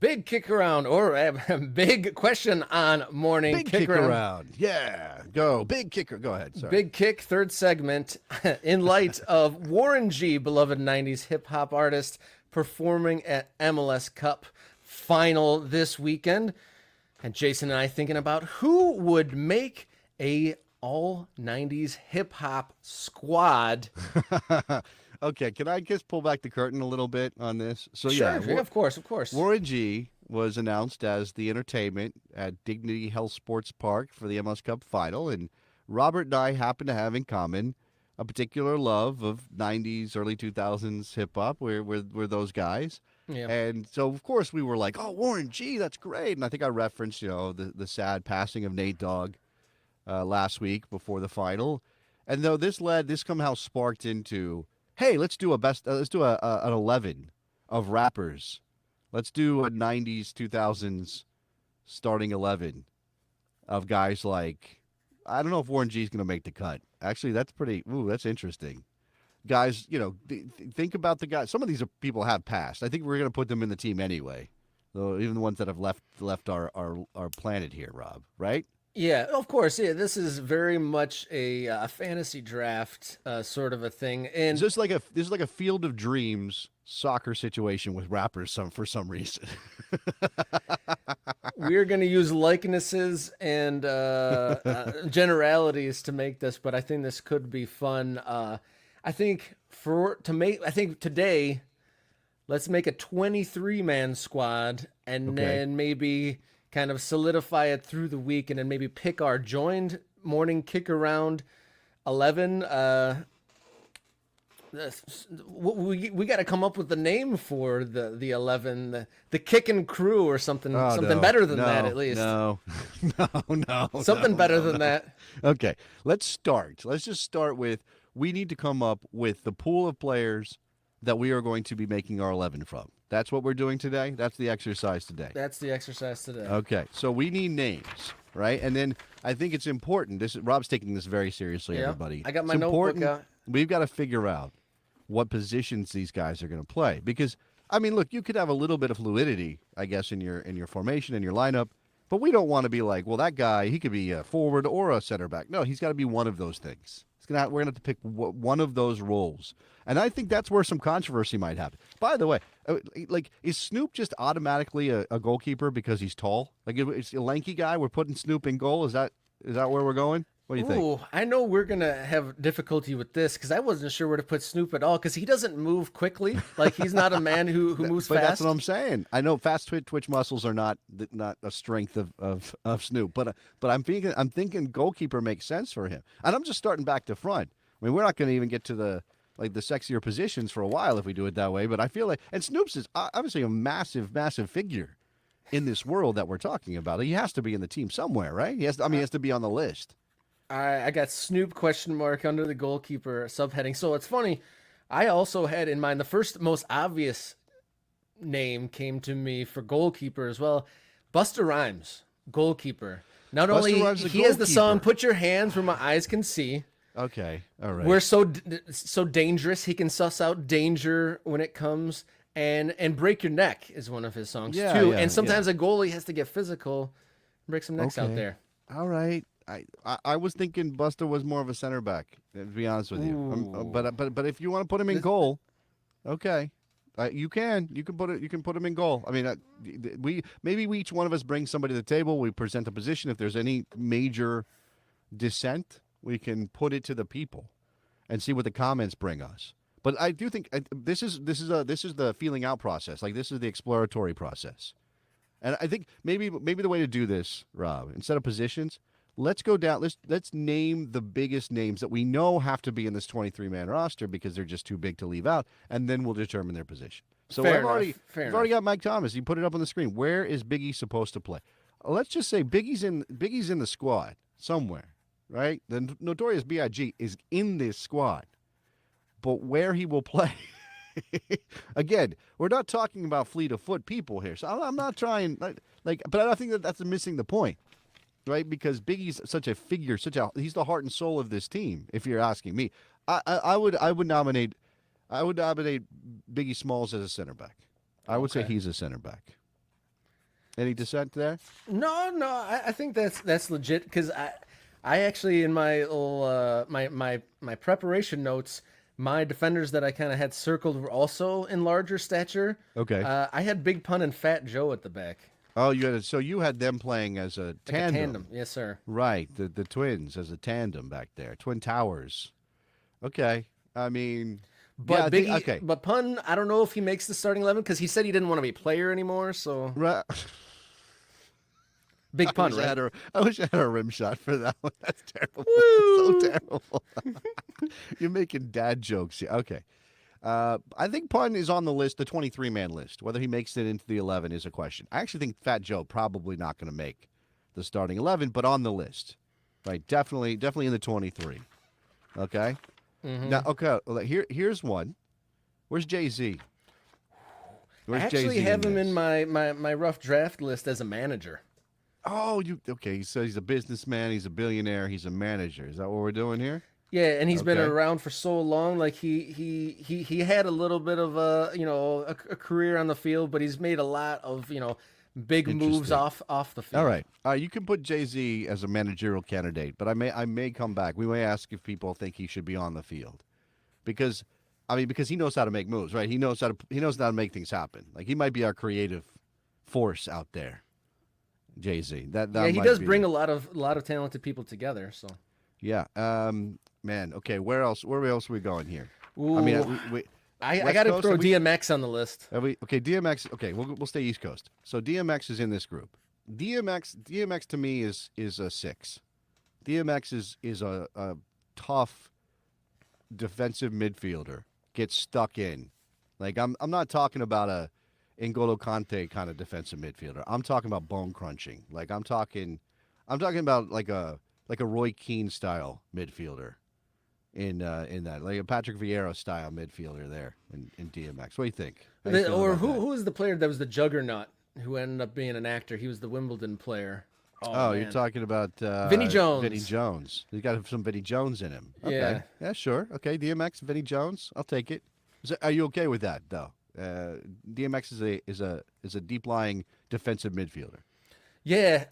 Big Kick Around, or Big Question on Morning Big Kick kick Around. around. Yeah. Go. Big kicker. Go ahead. Sorry. Big Kick, third segment, in light of Warren G, beloved 90s hip hop artist, performing at MLS Cup final this weekend. And Jason and I thinking about who would make a all 90s hip hop squad. Okay. Can I just pull back the curtain a little bit on this? So, Sure, of course, of course. Warren G was announced as the entertainment at Dignity Health Sports Park for the MLS Cup final. And Robert and I happen to have in common a particular love of 90s, early 2000s hip hop. We're those guys. Yeah. And so, of course, we were like, oh, Warren G, that's great. And I think I referenced, the sad passing of Nate Dogg last week before the final. And though this somehow sparked into, hey, let's do an 11 of rappers. Let's do a 90s, 2000s starting 11 of guys like, I don't know if Warren G is going to make the cut. Actually, that's interesting. Guys, think about the guys. Some of these people have passed. I think we're going to put them in the team anyway. Though even the ones that have left our planet here, Rob, right? Yeah, of course. Yeah, this is very much a fantasy draft sort of a thing. And This is like a Field of Dreams soccer situation with rappers for some reason. we're going to use likenesses and generalities to make this, but I think this could be fun. I think today, let's make a 23-man squad and Okay. then maybe kind of solidify it through the week and then maybe pick our joined morning kick around 11. We got to come up with the name for the 11, the kicking crew or something, Oh, something no, better than no, that at least. No, no, Something no, better no, than no. that. Okay, let's start. Let's just start with, we need to come up with the pool of players that we are going to be making our 11 from. That's what we're doing today. That's the exercise today. That's the exercise today. Okay, so we need names, right? And then I think it's important. Rob's taking this very seriously, Yeah, everybody. I got my It's notebook important. out. We've got to figure out what positions these guys are going to play, because I mean, look, you could have a little bit of fluidity, I guess, in your formation and your lineup, but we don't want to be like, well, that guy, he could be a forward or a center back. No, he's got to be one of those things. We're going to have to pick one of those roles, and I think that's where some controversy might happen. By the way, like, is Snoop just automatically a goalkeeper because he's tall? Like, it's a lanky guy. We're putting Snoop in goal. Is that where we're going? What do you think? Ooh, I know we're gonna have difficulty with this because I wasn't sure where to put Snoop at all because he doesn't move quickly. Like he's not a man who moves But fast. that's what I'm saying. I know fast twitch muscles are not a strength of Snoop, but I'm thinking goalkeeper makes sense for him. And I'm just starting back to front. I mean, we're not going to even get to the sexier positions for a while if we do it that way. But I feel like, and Snoop's is obviously a massive figure in this world that we're talking about. He has to be in the team somewhere, right? He has to be on the list. I got Snoop question mark under the goalkeeper subheading. So it's funny. I also had in mind the first most obvious name came to me for goalkeeper as well. Busta Rhymes, goalkeeper. Not Busta only Rhymes, the he has the song goalkeeper. "Put Your Hands Where My Eyes Can See." Okay, all right. We're so dangerous. He can suss out danger when it comes, and "Break Your Neck" is one of his songs Yeah, too. yeah, And sometimes a goalie has to get physical, break some necks out Okay. there. All right. I was thinking Buster was more of a center back, to be honest with you. Ooh. But if you want to put him in goal, okay, you can put him in goal. I mean, maybe each one of us brings somebody to the table. We present a position. If there's any major dissent, we can put it to the people and see what the comments bring us. But I do think this is the feeling out process. Like, this is the exploratory process. And I think maybe the way to do this, Rob, instead of positions, let's go down. Let's name the biggest names that we know have to be in this 23-man roster because they're just too big to leave out, and then we'll determine their position. So Fair I've already enough. I've already got Mike Thomas. You put it up on the screen. Where is Biggie supposed to play? Let's just say Biggie's in the squad somewhere, right? The Notorious B.I.G. is in this squad, but where he will play. Again, we're not talking about fleet of foot people here, so I'm not trying but I think that's missing the point, right? Because Biggie's such a figure, he's the heart and soul of this team. If you're asking me, I would nominate Biggie Smalls as a center back. I would say Okay. he's a center back. Any dissent there? No, I think that's legit because I actually in my little my preparation notes, my defenders that I kind of had circled were also in larger stature. Okay. I had Big Pun and Fat Joe at the back, Oh, you had them playing as a like a tandem. tandem. Yes, sir. Right, the twins as a tandem back there, Twin Towers. Okay, I mean, yeah, But I think Biggie, okay, but Pun, I don't know if he makes the starting 11 because he said he didn't want to be a player anymore. So right. Big I Pun, wish I right? had a, I wish I had a rim shot for that one. That's terrible. Woo! That's so terrible. You're making dad jokes. Yeah, okay. I think Pun is on the list, the 23-man list. Whether he makes it into the 11 is a question. I actually think Fat Joe probably not going to make the starting 11, but on the list, right? Definitely in the 23. Okay. Now, okay. Well, here's one. Where's Jay-Z? I Where's actually Jay-Z have him this? in my rough draft list as a manager. Oh, okay. So he's a businessman. He's a billionaire. He's a manager. Is that what we're doing here? Yeah, and he's been Okay. around for so long. Like he had a little bit of a career on the field, but he's made a lot of big moves Interesting. off the field. All right. You can put Jay-Z as a managerial candidate, but I may come back. We may ask if people think he should be on the field, because because he knows how to make moves, right? He knows how to make things happen. Like he might be our creative force out there. Jay-Z. That Yeah, he might does be. bring a lot of talented people together. So, Yeah. Man. Okay. Where else? Where else are we going here? ooh, I mean, I West got to Coast, throw have we- DMX on the list. Okay, DMX. Okay, we'll stay East Coast. So DMX is in this group. DMX to me is a 6. DMX is a tough defensive midfielder. Gets stuck in. Like I'm not talking about a N'Golo Kante kind of defensive midfielder. I'm talking about bone crunching. Like I'm talking about like a Roy Keane style midfielder in that, like a Patrick Vieira style midfielder there in DMX. What do you think? How you feeling Or about that? who is the player that was the juggernaut who ended up being an actor? He was the Wimbledon player. Oh, Man. you're talking about Vinnie Jones. Vinnie Jones. He's got some Vinnie Jones in him. Okay. Yeah. Yeah, sure. Okay, DMX, Vinnie Jones. I'll take it. Are you okay with that though? DMX is a deep lying defensive midfielder. Yeah,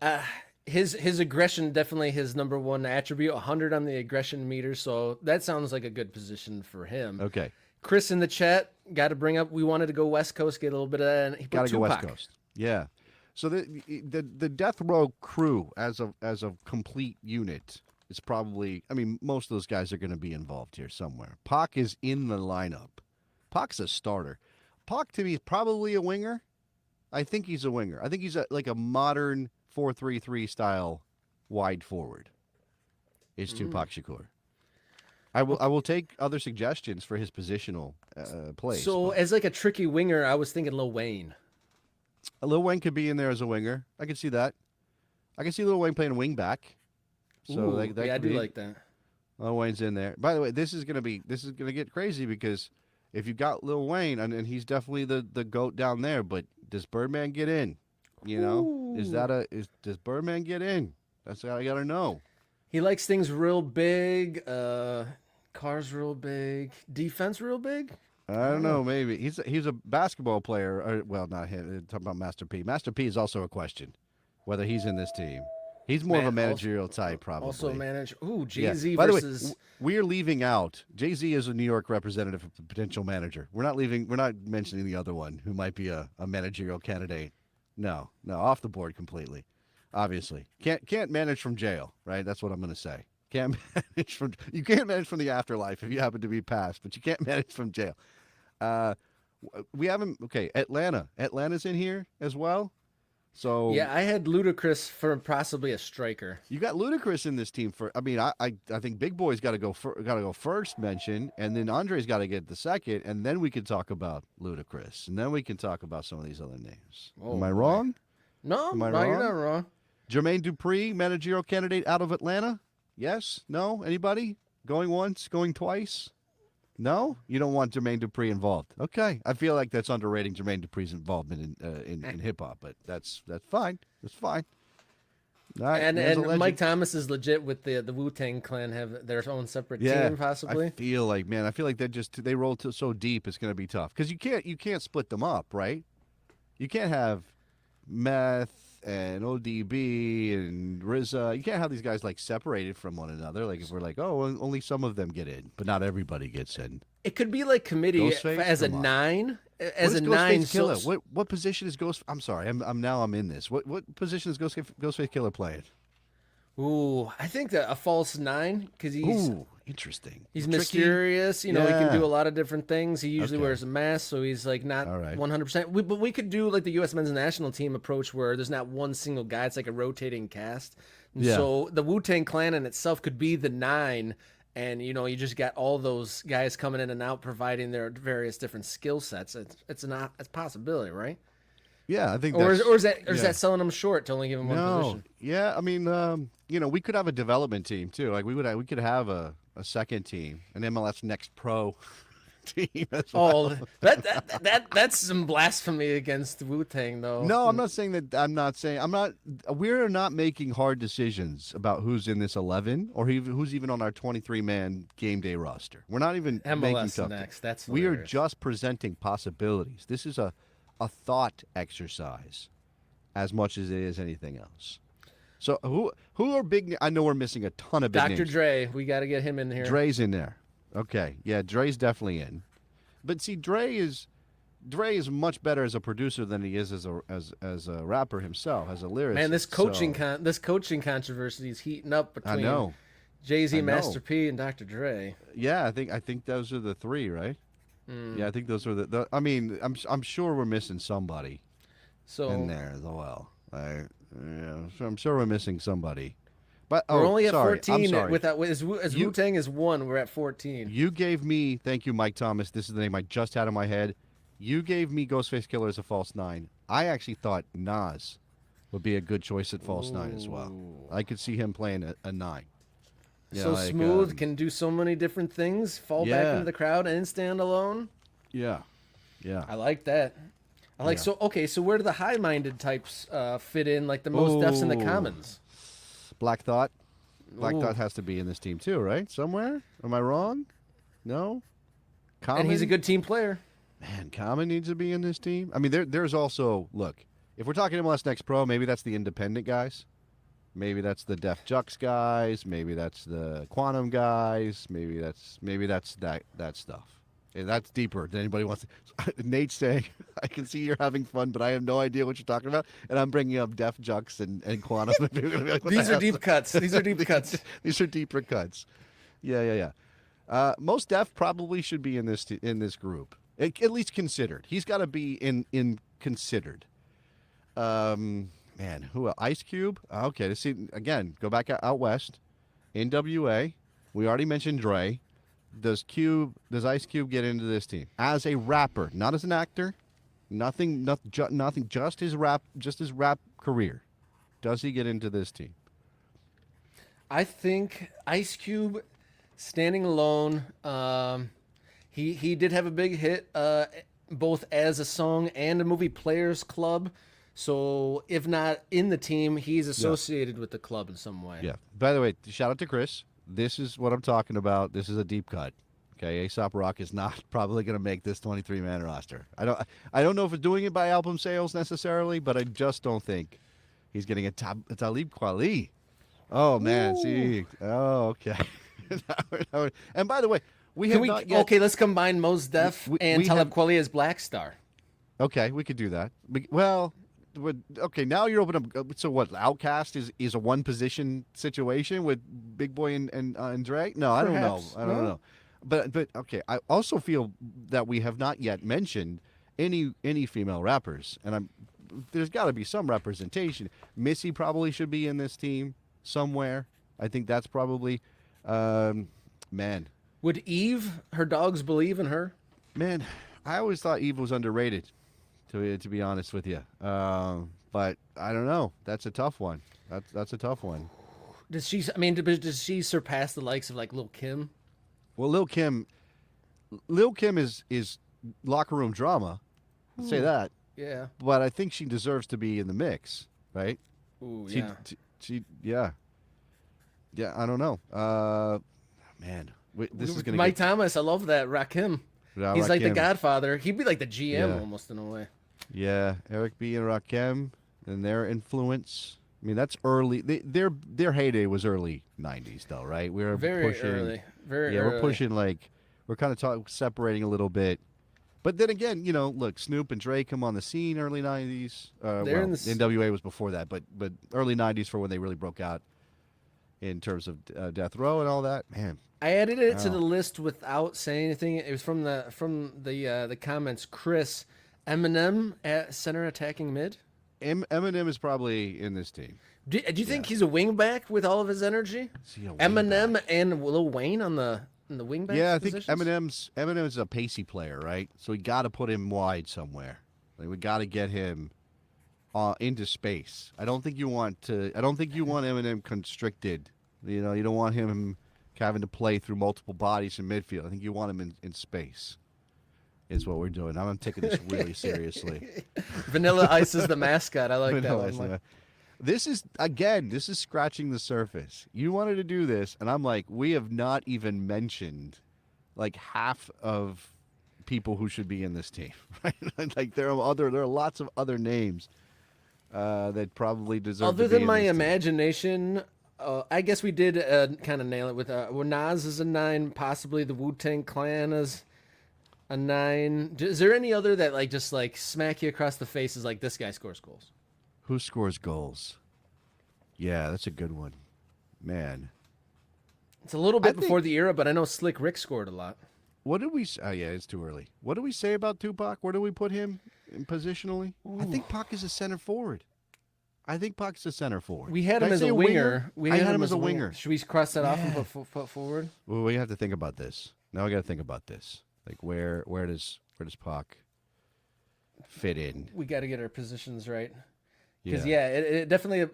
his aggression definitely his number one attribute. 100 on the aggression meter, so that sounds like a good position for him. Okay. Chris in the chat got to bring up. We wanted to go West Coast, get a little bit of that. And he put Got to go West Tupac. Coast. Yeah. So the Death Row crew as a complete unit is probably. I mean, most of those guys are going to be involved here somewhere. Pac is in the lineup. Pac's a starter. Pac to me is probably a winger. I think he's a winger. I think he's like a modern 4-3-3 style wide forward. Is Tupac Shakur. I will take other suggestions for his positional plays. So but as like a tricky winger, I was thinking Lil Wayne. Lil Wayne could be in there as a winger. I can see that. I can see Lil Wayne playing wing back. So Ooh, that yeah, I could do be, like that. Lil Wayne's in there. By the way, this is gonna get crazy because if you got Lil Wayne and he's definitely the goat down there, but does Birdman get in? You know, does Birdman get in? That's what I gotta know. He likes things real big. Cars real big. Defense real big. I don't know. Maybe he's a basketball player. Or, well, not him. Talking about Master P. Master P is also a question whether he's in this team. He's more of a Man, managerial type, probably. Also manage. Ooh, Yeah. Jay Z By the way, versus. we're leaving out. Jay-Z is a New York representative, a potential manager. We're not mentioning the other one who might be a managerial candidate. No, off the board completely. Obviously, can't manage from jail, right? That's what I'm going to say. You can't manage from the afterlife if you happen to be passed, but you can't manage from jail. We haven't. Okay, Atlanta's in here as well. So Yeah, I had Ludacris for possibly a striker. you got Ludacris in this team for. I mean, I think Big Boy's got to go first mention, and then Andre's got to get the second, and then we can talk about Ludacris, and then we can talk about some of these other names. Oh, Am I boy. wrong? No, Am I no, you're wrong? not wrong. Jermaine Dupri, managerial candidate out of Atlanta. Yes? No? Anybody? Going once? Going twice? No? You don't want Jermaine Dupri involved. Okay. I feel like that's underrating Jermaine Dupri's involvement in hip hop, but that's fine. That's fine. All right, And there's a and legend. Mike Thomas is legit with the Wu-Tang Clan have their own separate team possibly. I feel like they roll so deep it's going to be tough because you can't split them up, right? You can't have Meth and ODB and RZA. You can't have these guys like separated from one another. Like if we're like, oh, only some of them get in, but not everybody gets in. It could be like committee Ghostface? as a Come on. 9, What as is a Ghostface 9. Killer? What position is Ghost? I'm sorry, I'm in this. What position is Ghostface Killer playing? Ooh, I think that a false 9 because he's Ooh, interesting. he's Tricky? mysterious. You know, he can Yeah. do a lot of different things. He usually Okay. wears a mask, so he's like not All right. 100%. But we could do like the U.S. men's national team approach, where there's not one single guy. It's like a rotating cast. And Yeah. So the Wu-Tang Clan in itself could be the 9. And you know, you just got all those guys coming in and out, providing their various different skill sets. It's a possibility, right? Yeah, I think. Or that's, is yeah. that selling them short to only give them one No, position? yeah, I mean, we could have a development team too. Like we could have a second team, an MLS Next Pro team as well. Oh, that's some blasphemy against Wu-Tang, though. No, I'm not saying that. We're not making hard decisions about who's in this 11 or who's even on our 23-man game day roster. We're not even making MLS stuff. next. That's We are hilarious. just presenting possibilities. This is a thought exercise as much as it is anything else. So who are big? I know we're missing a ton of big Dr. names. Dre. We got to get him in here. Dre's in there. Okay, yeah, Dre's definitely in. But see, Dre is much better as a producer than he is as a rapper himself, as a lyricist. Man, this So, this coaching controversy is heating up I between know. Jay-Z, I know. Master P, and Dr. Dre. Yeah, I think those are the three, right? Hmm. Yeah, I think those are the. I mean, I'm sure we're missing somebody So in there as well. So I'm sure we're missing somebody. But we're only at sorry, 14. I'm sorry. As Wu-Tang is 1, we're at 14. You gave me, thank you, Mike Thomas. This is the name I just had in my head. You gave me Ghostface Killer as a false 9. I actually thought Nas would be a good choice at false 9 as well. I could see him playing a 9. Yeah, So like, smooth, can do so many different things, fall back Yeah. into the crowd and stand alone. Yeah, yeah. I like that. I like Yeah. so okay. So where do the high-minded types fit in? Like the most Defs and the Ooh. Commons. Black Thought. Black Ooh. Thought has to be in this team too, right? Somewhere? Am I wrong? No. Common? And he's a good team player. Man, Common needs to be in this team. I mean, there's also look. If we're talking MLS Next Pro, maybe that's the independent guys. Maybe that's the Def Jux guys. Maybe that's the Quantum guys. Maybe that's that stuff. Yeah, that's deeper than anybody wants to. Nate's saying, I can see you're having fun, but I have no idea what you're talking about. And I'm bringing up Def Jux and Quantum. And people are gonna be like, what These the are hell? deep cuts. These are deep cuts. These are deeper cuts. Yeah. Most Def probably should be in this group, at least considered. He's got to be in considered. Man, who else? Ice Cube? Okay, let's see again. Go back out west. NWA. We already mentioned Dre. Does Ice Cube get into this team as a rapper, not as an actor? Nothing. Just his rap career. Does he get into this team? I think Ice Cube, standing alone. He did have a big hit, both as a song and a movie, Players Club. So if not in the team, he's associated with the club in some way. Yeah. By the way, shout out to Chris. This is what I'm talking about. This is a deep cut. Okay, Aesop Rock is not probably going to make this 23-man roster. I don't know if it's doing it by album sales necessarily, but I just don't think he's getting a Talib Kweli. Oh man, see. Oh, okay. And by the way, Okay, let's combine Mos Def and we Talib have- Kweli as Black Star. Okay, we could do that. Well, okay, now you're opening up. So what? Outcast is a one position situation with Big Boy and Dre? No, I don't know. Perhaps. I don't No? know. But okay, I also feel that we have not yet mentioned any female rappers, and there's got to be some representation. Missy probably should be in this team somewhere. I think that's probably, man. Would Eve, her dogs, believe in her? Man, I always thought Eve was underrated, to be honest with you. But I don't know. That's a tough one. That's a tough one. Does she? I mean, does she surpass the likes of like Lil Kim? Well, Lil Kim is locker room drama. I'll say that. Yeah. But I think she deserves to be in the mix, right? Ooh, She, yeah. yeah. I don't know. Man, this is gonna Mike get Thomas, I love that. Rakim. Yeah, He's like the Rakim. Godfather. He'd be like the GM Yeah. almost in a way. Yeah, Eric B and Rakim. and their influence. I mean, that's early. Their heyday was early '90s, though, right? We were Very pushing. early. Very Yeah, early. we're pushing like we're kind of separating a little bit. But then again, look, Snoop and Dre come on the scene early '90s. They're in the NWA was before that, but early '90s for when they really broke out in terms of Death Row and all that. Man, I added it to Wow. the list without saying anything. It was from the comments. Chris, Eminem at center attacking mid. Eminem is probably in this team. Do you think he's a wingback with all of his energy? Is he a Eminem wingback? and Lil Wayne on the wingback. Yeah, I think positions? Eminem's a pacey player, right? So we got to put him wide somewhere. Like we got to get him into space. I don't think you want Eminem constricted. You don't want him having to play through multiple bodies in midfield. I think you want him in space. Is what we're doing. I'm taking this really seriously. Vanilla Ice is the mascot. I like that No, one. it's Like, not. This is scratching the surface. You wanted to do this, and I'm like, we have not even mentioned like half of people who should be in this team, right? Like there are lots of other names that probably deserve. Other to be than in my this team. imagination, I guess we did kind of nail it with well, Nas is a 9, possibly the Wu-Tang Clan is a 9. Is there any other that like just like smack you across the face is like this guy scores goals? Who scores goals? Yeah, that's a good one, man. It's a little bit I before think- the era, but I know Slick Rick scored a lot. What did we? Oh yeah, it's too early. What did we say about Tupac? Where do we put him positionally? I think Pac is a center forward. We had Did him I as say a winger. We I had had him as a winger. Should we cross that off and Yeah. put forward? Well, we have to think about this. Now I got to think about this. Like where does Pac fit in? We got to get our positions right. Yeah. Because it definitely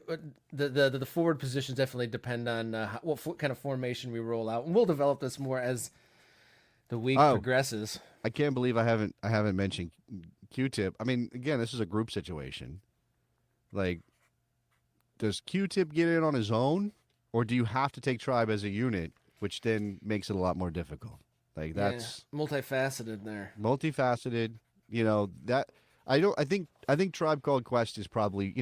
the forward positions definitely depend on what kind of formation we roll out, and we'll develop this more as the week progresses. I can't believe I haven't mentioned Q-Tip. I mean, again, this is a group situation. Like, does Q-Tip get in on his own, or do you have to take Tribe as a unit, which then makes it a lot more difficult? Like that's multifaceted there. multifaceted. That I think Tribe Called Quest is probably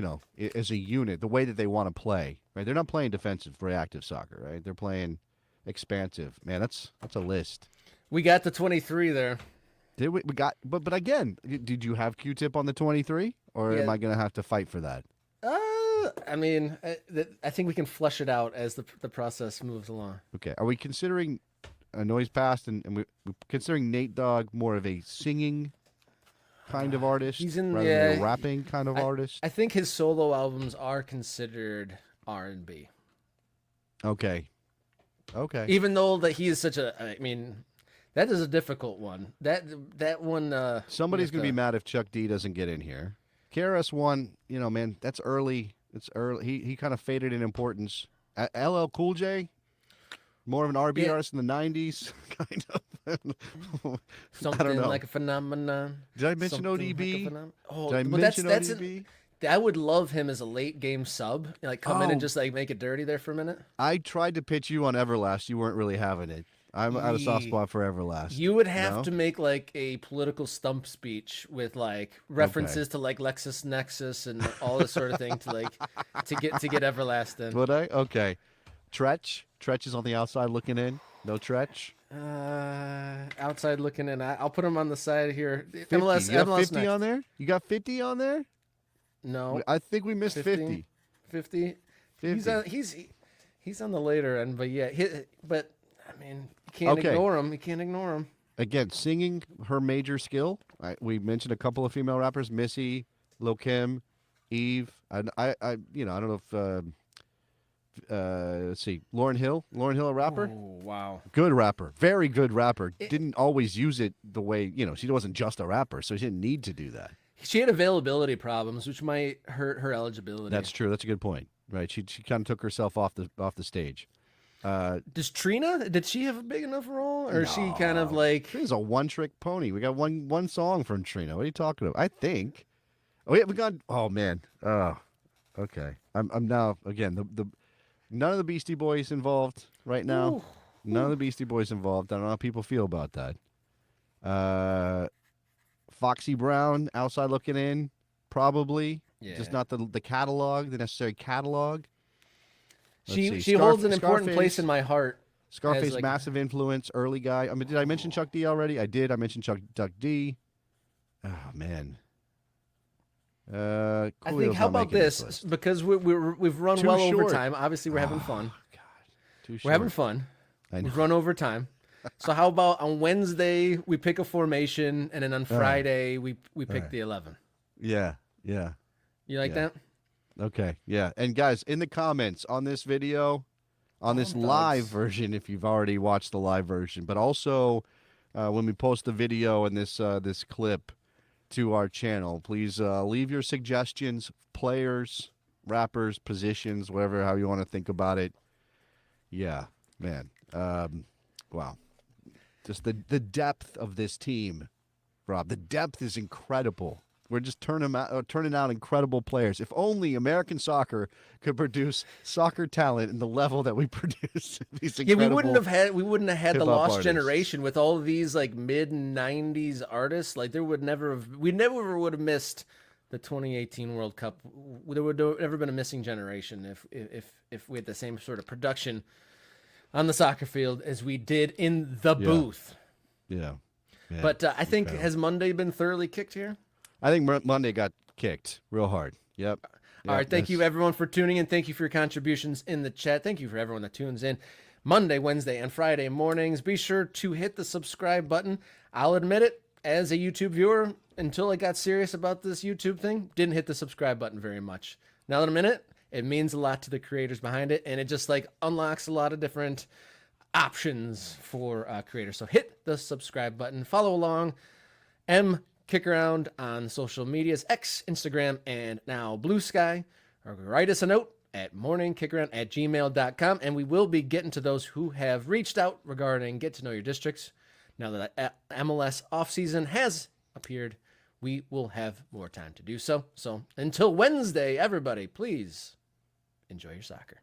as a unit the way that they want to play. Right, they're not playing defensive, reactive soccer. Right, they're playing expansive. Man, that's a list. We got the 23 there. Did we got? But again, did you have Q-Tip on the 23, or am Yeah. I going to have to fight for that? I mean, I think we can flush it out as the process moves along. Okay, are we considering a Noise Past and we're considering Nate Dogg more of a singing kind of artist He's in- rather than yeah, a rapping kind of artist? I think his solo albums are considered R&B, Okay. even though that he is such a. I mean, that is a difficult one. That one. Somebody's we going to have be mad if Chuck D doesn't get in here. KRS-One, man, that's early. It's early. He kind of faded in importance. LL Cool J, more of an R&B Yeah. artist in the 90s, kind of. something I don't know. like a phenomenon. Did I mention Something like a ODB? phenom- Oh, Did I well, mention that's ODB? I would love him as a late game sub, like come in Oh. and just like make it dirty there for a minute. I tried to pitch you on Everlast. You weren't really having it. I'm at a soft Ye- spot for Everlast. You would have No? to make like a political stump speech with like references to like LexisNexis and all this sort of thing to like to get Everlast in. Would I? Okay. Tretch. Tretch is on the outside looking in. No Tretch. Outside looking in, I'll put him on the side here. 50. MLS, You got MLS 50 next. on there? You got 50 on there? No, I think we missed 50. 50. 50. He's on the later end, but yeah, but I mean, you can't Okay. ignore him. You can't ignore him. Again, singing, her major skill. We mentioned a couple of female rappers: Missy, Lil Kim, Eve. I don't know if. Let's see, Lauryn Hill. Lauryn Hill, a rapper. Oh wow. Good rapper, very good rapper. Didn't always use it the way she wasn't just a rapper, so she didn't need to do that. She had availability problems, which might hurt her eligibility. That's true. That's a good point. Right? She kind of took herself off the stage. Does Trina? Did she have a big enough role, or is she kind of like? Trina's a one-trick pony. We got one song from Trina. What are you talking about? I think. Oh yeah, we got. Oh man. Oh, okay. I'm now again the none of the Beastie Boys involved right now. Ooh. None of the Beastie Boys involved. I don't know how people feel about that. Foxy Brown, outside looking in, probably. Just not the catalog, the necessary catalog. She holds an important place Scarface. in my heart. Scarface, like- massive influence, early guy. I mean, did I mention Chuck D already? I did. I mentioned Chuck D. Oh man. I Coolio's think, how not about making this? list. Because we've run Too well short. over time. Obviously, we're having fun. God, too We're having short. fun. I know. We've run over time. So how about on Wednesday we pick a formation, and then on Friday we pick the 11. Yeah, yeah. You like Yeah. that? Okay, yeah. And guys, in the comments on this video, on this Bugs. live version, if you've already watched the live version, but also when we post the video and this clip to our channel, please leave your suggestions, players, rappers, positions, whatever, how you want to think about it. Yeah, man. Wow. Just the depth of this team, Rob. The depth is incredible. We're just turning out incredible players. If only American soccer could produce soccer talent in the level that we produce. These Yeah, incredible we wouldn't have had the hip-hop lost artists. generation with all these like mid 90s artists. Like we never would have missed the 2018 World Cup. There would have never been a missing generation if we had the same sort of production on the soccer field as we did in the booth. Yeah. Man, But I think, incredible. has Monday been thoroughly kicked here? I think Monday got kicked real hard. Yep. All right. Thank you, that's- everyone, for tuning in. Thank you for your contributions in the chat. Thank you for everyone that tunes in Monday, Wednesday, and Friday mornings. Be sure to hit the subscribe button. I'll admit it, as a YouTube viewer, until I got serious about this YouTube thing, didn't hit the subscribe button very much. Now that I'm in it means a lot to the creators behind it, and it just like unlocks a lot of different options for creators. So hit the subscribe button. Follow along. Kick around on social medias, X, Instagram, and now Blue Sky. Or write us a note at morningkickaround@gmail.com, and we will be getting to those who have reached out regarding Get to Know Your Districts. Now that MLS offseason has appeared, we will have more time to do so. So until Wednesday, everybody, please enjoy your soccer.